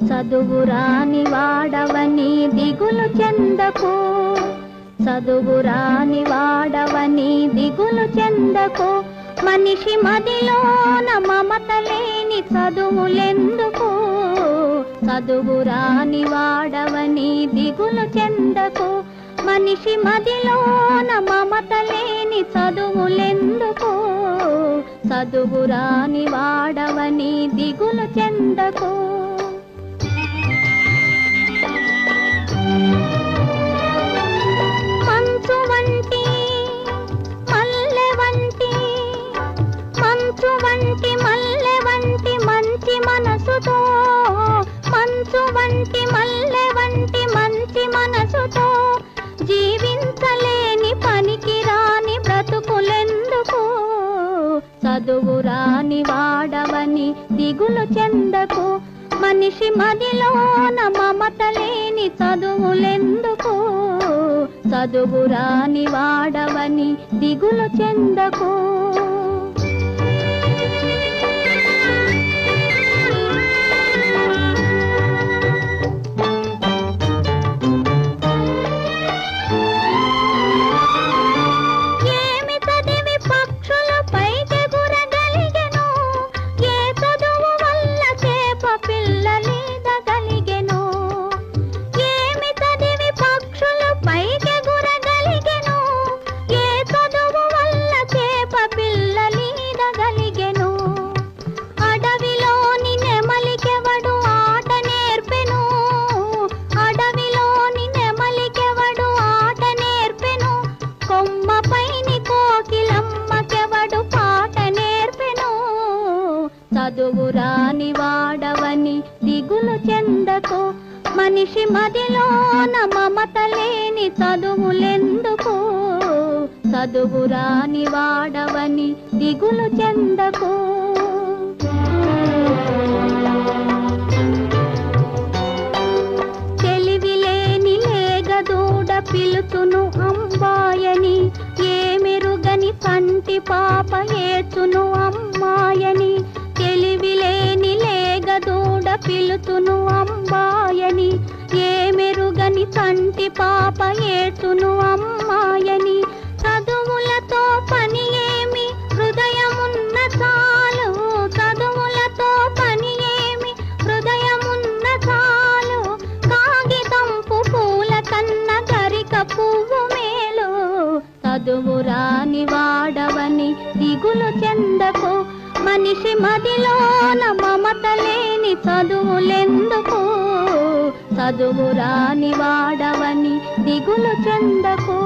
చదువురాని వాడవని దిగులు చెందకు, చదువురాని వాడవని దిగులు చెందకు. మనిషి మదిలోన మమత లేని చదువులెందుకు, చదువురాని వాడవని దిగులు చెందకు. మనిషి మదిలోన మమత లేని చదువులెందుకు, చదువురాని వాడవని దిగులు చెందకు. మంచు వంటి మల్లె వంటి, మంచు వంటి మల్లె వంటి మంచి మనసుతో, మంచు వంటి మల్లె వంటి మంచి మనసుతో జీవించలేని పనికి రాని బ్రతుకులెందుకు, చదువురాని వాడవని దిగులు చెందకు. మనిషి మదిలోన మమత లేని చదువులెందుకు, చదువురాని వాడవని దిగులు చెందకు. చదువురాని వాడవని దిగులు చెందకు. మనిషి మదిలోన మమత లేని చదువులెందుకు, చదువురాని వాడవని దిగులు చెందకు. తెలివిలేని లేగదూడ పిలుచును అమ్మాయని, ఏమెరుగని కంటి పాప ఏచును అమ్మాయని. తెలివిలేని లేగదూడ పిలుచును అమ్మాయని, ఏమెరుగని కంటి పాప ఏచును అమ్మాయని. చదువులతో పని ఏమి హృదయమున్న చాలు, చదువులతో పని ఏమి హృదయమున్న చాలు. కాగితంపు పూల కన్న గరిక పువ్వు మేలు, చదువురాని వాడవని దిగులు చెందకు. మనిషి మదిలోన మమత లేని చదువులెందుకు, చదువురాని వాడవని దిగులు చెందకు.